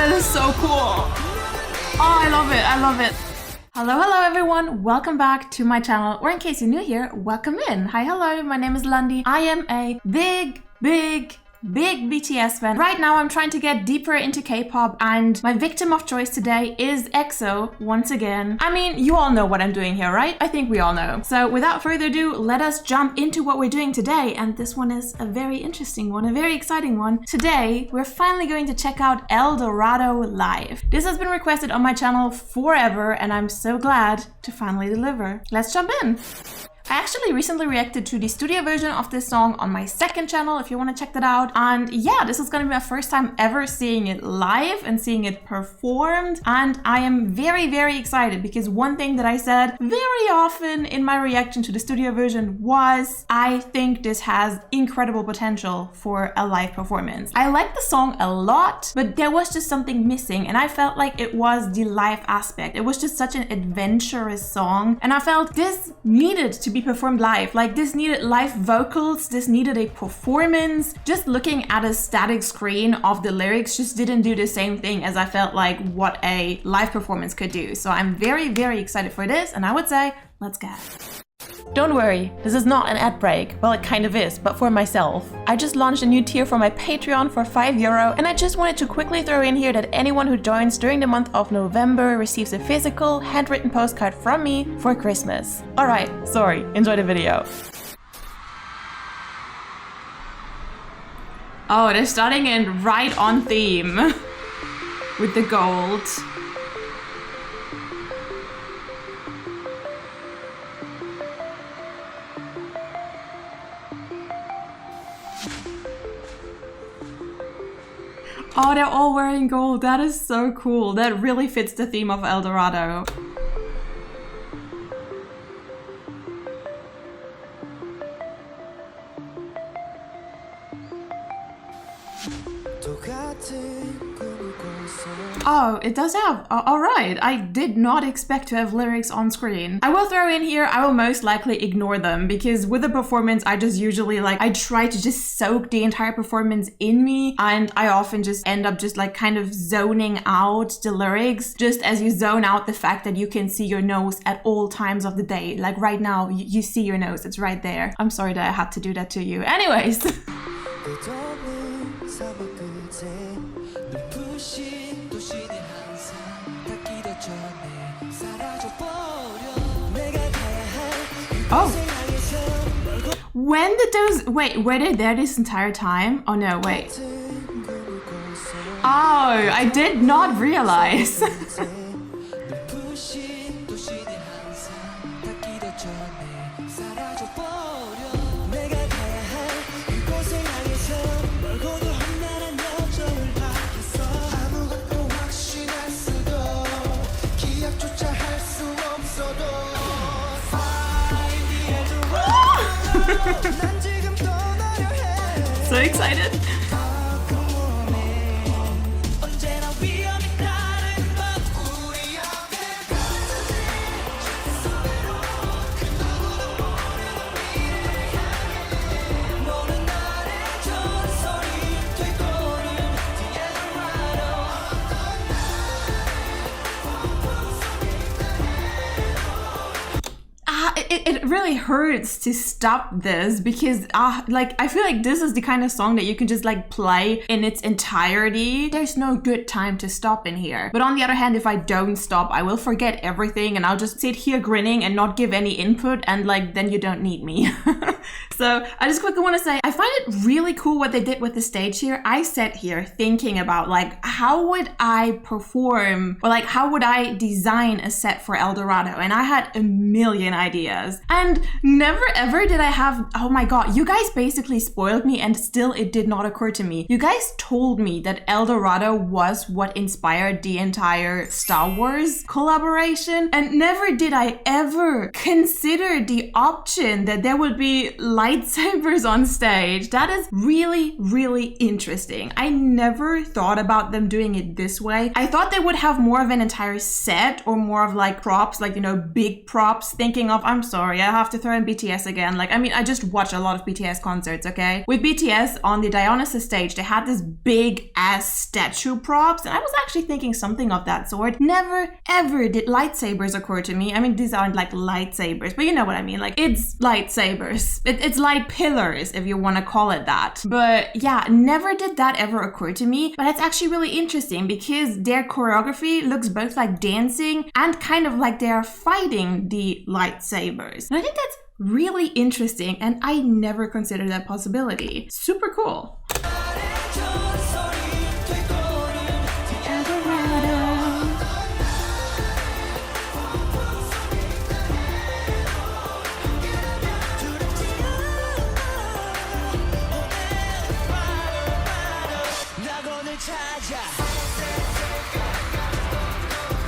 that is so cool. Oh, I love it. I love it. Hello everyone. Welcome back to my channel. Or in case you're new here, welcome in. Hi, hello. My name is Lundi. I am a big BTS fan. Right now I'm trying to get deeper into K-pop and my victim of choice today is EXO once again. I mean, you all know what I'm doing here, right? I think we all know. So without further ado, let us jump into what we're doing today. And this one is a very interesting one, a very exciting one. Today, we're finally going to check out Dorado Live. This has been requested on my channel forever and I'm so glad to finally deliver. Let's jump in. I actually recently reacted to the studio version of this song on my second channel if you want to check that out. And yeah, this is going to be my first time ever seeing it live and seeing it performed. And I am very excited because one thing that I said very often in my reaction to the studio version was I think this has incredible potential for a live performance. I like the song a lot, but there was just something missing and I felt like it was the live aspect. It was just such an adventurous song and I felt this needed to be performed live. Like this needed live vocals, this needed a performance. Just looking at a static screen of the lyrics just didn't do the same thing as I felt like what a live performance could do. So I'm very excited for this and I would say, let's go. Don't worry, this is not an ad break. Well, it kind of is, but for myself. I just launched a new tier for my Patreon for €5 and I just wanted to quickly throw in here that anyone who joins during the month of November receives a physical handwritten postcard from me for Christmas. Alright, sorry, enjoy the video. Oh, they're starting in right on theme with the gold. Oh, they're all wearing gold. That is so cool. That really fits the theme of El Dorado. Oh, it does have. Alright, I did not expect to have lyrics on screen. I will throw in here, I will most likely ignore them because with a performance, I just usually I try to just soak the entire performance in me and I often just end up just kind of zoning out the lyrics just as you zone out the fact that you can see your nose at all times of the day. Like right now, you see your nose, it's right there. I'm sorry that I had to do that to you. Anyways. Oh, when did those, wait, were they there this entire time? Oh no, wait. Oh, I did not realize. So excited. It really hurts to stop this because I feel like this is the kind of song that you can just play in its entirety. There's no good time to stop in here. But on the other hand, if I don't stop, I will forget everything and I'll just sit here grinning and not give any input and then you don't need me. So I just quickly want to say, I find it really cool what they did with the stage here. I sat here thinking about how would I perform or how would I design a set for El Dorado? And I had a million ideas. And never ever did I have, oh my god, you guys basically spoiled me and still it did not occur to me. You guys told me that El Dorado was what inspired the entire Star Wars collaboration and never did I ever consider the option that there would be lightsabers on stage. That is really, really interesting. I never thought about them doing it this way. I thought they would have more of an entire set or more of like props, like, you know, big props. Thinking of, I'm sorry, I have to throw in BTS again. Like, I mean, I just watch a lot of BTS concerts, okay? With BTS on the Dionysus stage, they had this big ass statue props, and I was actually thinking something of that sort. Never ever did lightsabers occur to me. I mean, these aren't like lightsabers, but you know what I mean. Like, it's lightsabers. It's light pillars, if you want to call it that. But yeah, never did that ever occur to me. But it's actually really interesting because their choreography looks both like dancing and kind of like they are fighting the lightsabers. And I think that's really interesting, and I never considered that possibility. Super cool.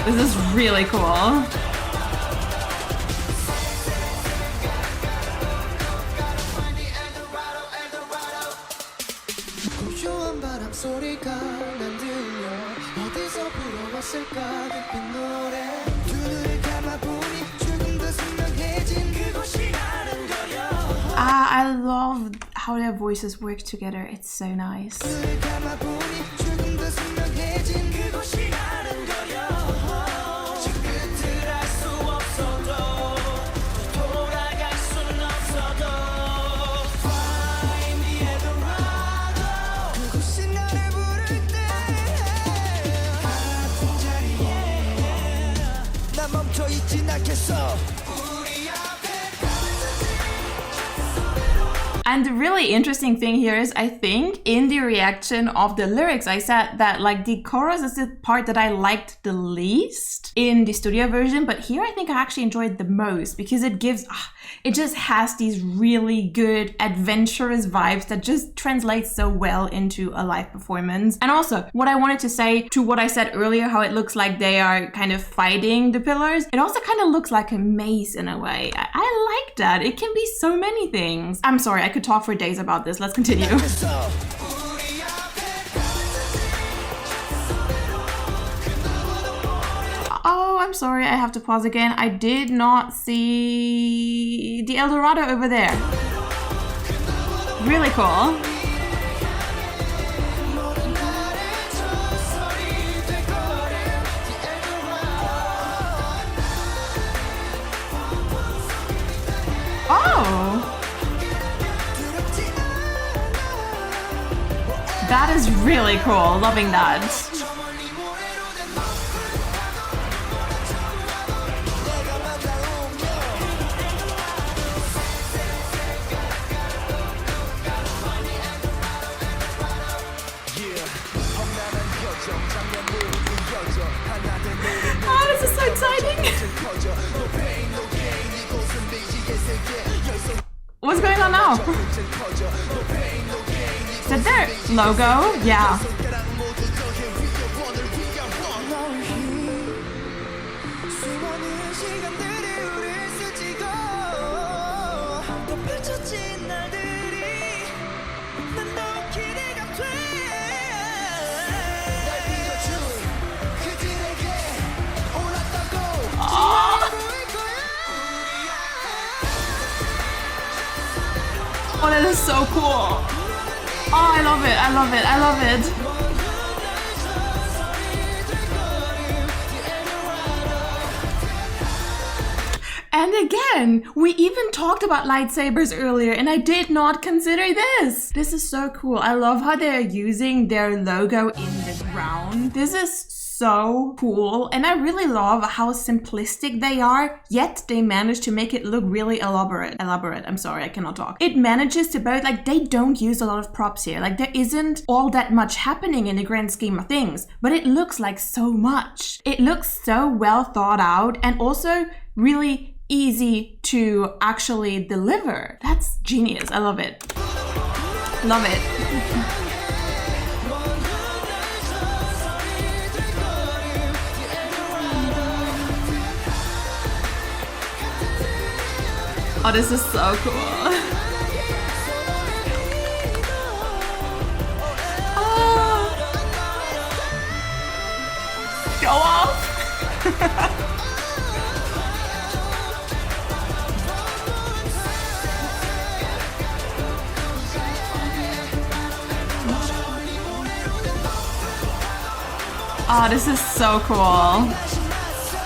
This is really cool. I love how their voices work together. It's so nice. And the really interesting thing here is, I think in the reaction of the lyrics, I said that like the chorus is the part that I liked the least in the studio version, but here I think I actually enjoyed the most because it gives, it just has these really good adventurous vibes that just translate so well into a live performance. And also, what I wanted to say to what I said earlier, how it looks like they are kind of fighting the pillars, it also kind of looks like a maze in a way. I like that. It can be so many things. I'm sorry, I could talk for days about this. Let's continue. Oh, I'm sorry, I have to pause again. I did not see the El Dorado over there. Really cool. Oh! That is really cool. Loving that. Oh, this is so exciting. What's going on now? Is that their logo? Yeah. Oh, that is so cool. Oh, I love it. I love it. I love it. And again, we even talked about lightsabers earlier, and I did not consider this. This is so cool. I love how they're using their logo in the ground. This is so cool, and I really love how simplistic they are, yet they manage to make it look really elaborate. I'm sorry, I cannot talk. It manages to both, like, they don't use a lot of props here. Like, there isn't all that much happening in the grand scheme of things, but it looks like so much. It looks so well thought out and also really easy to actually deliver. That's genius. I love it. Love it. Oh, this is so cool. Oh, this is so cool.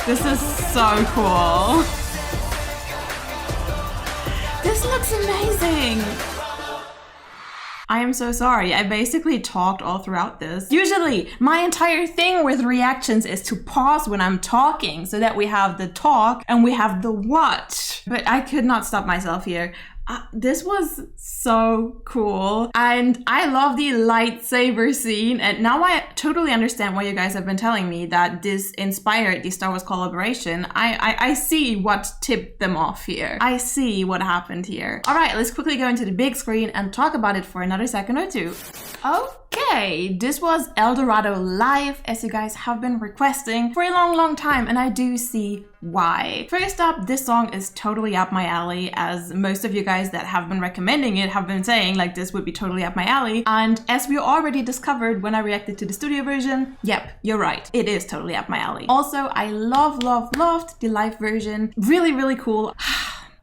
This is so cool. This looks amazing. I am so sorry. I basically talked all throughout this. Usually, my entire thing with reactions is to pause when I'm talking so that we have the talk and we have the watch. But I could not stop myself here. This was so cool, and I love the lightsaber scene, and now I totally understand why you guys have been telling me that this inspired the Star Wars collaboration. I see what tipped them off here. I see what happened here. All right, let's quickly go into the big screen and talk about it for another second or two. Okay, this was Dorado Live, as you guys have been requesting for a long time, and I do see why. First up, this song is totally up my alley, as most of you guys that have been recommending it have been saying like this would be totally up my alley, and as we already discovered when I reacted to the studio version, yep, you're right, it is totally up my alley. Also, I loved the live version. Really cool.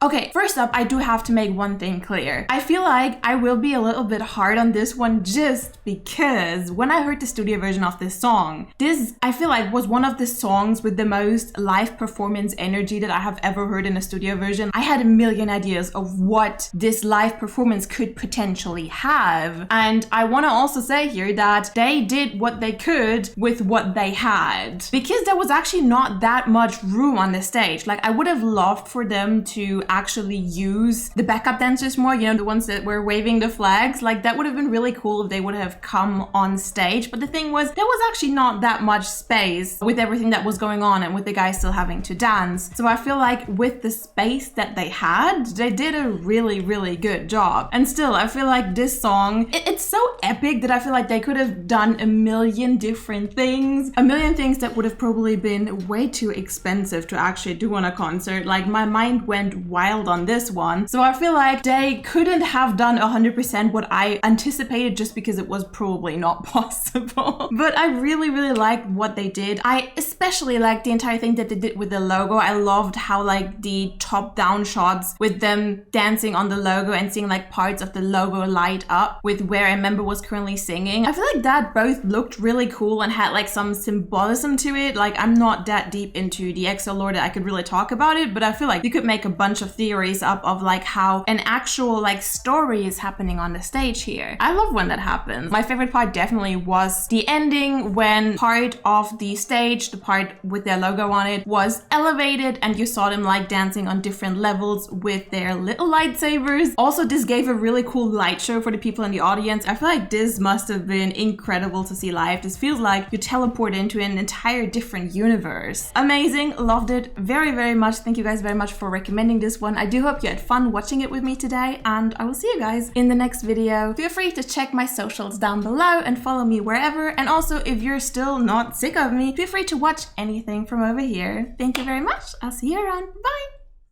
Okay, first up, I do have to make one thing clear. I feel like I will be a little bit hard on this one just because when I heard the studio version of this song, this, I feel like, was one of the songs with the most live performance energy that I have ever heard in a studio version. I had a million ideas of what this live performance could potentially have. And I want to also say here that they did what they could with what they had. Because there was actually not that much room on the stage. Like, I would have loved for them to actually use the backup dancers more, you know, the ones that were waving the flags. Like, that would have been really cool if they would have come on stage. But the thing was, there was actually not that much space with everything that was going on and with the guys still having to dance. So I feel like with the space that they had, they did a really good job. And still, I feel like this song, it's so epic that I feel like they could have done a million different things. A million things that would have probably been way too expensive to actually do on a concert. Like, my mind went wild on this one. So I feel like they couldn't have done 100% what I anticipated just because it was probably not possible. But I really liked what they did. I especially liked the entire thing that they did with the logo. I loved how like the top-down shots with them dancing on the logo and seeing like parts of the logo light up with where I remember was currently singing. I feel like that both looked really cool and had like some symbolism to it. Like, I'm not that deep into the EXO lore that I could really talk about it, but I feel like you could make a bunch of theories up of like how an actual like story is happening on the stage here. I love when that happens. My favorite part definitely was the ending, when part of the stage, the part with their logo on it, was elevated and you saw them like dancing on different levels with their little lightsabers. Also, this gave a really cool light show for the people in the audience. I feel like this must have been incredible to see live. This feels like you teleport into an entire different universe. Amazing, loved it very much. Thank you guys very much for recommending this one. I do hope you had fun watching it with me today, and I will see you guys in the next video. Feel free to check my socials down below and follow me wherever. And also, if you're still not sick of me, feel free to watch anything from over here. Thank you very much. I'll see you around. Bye!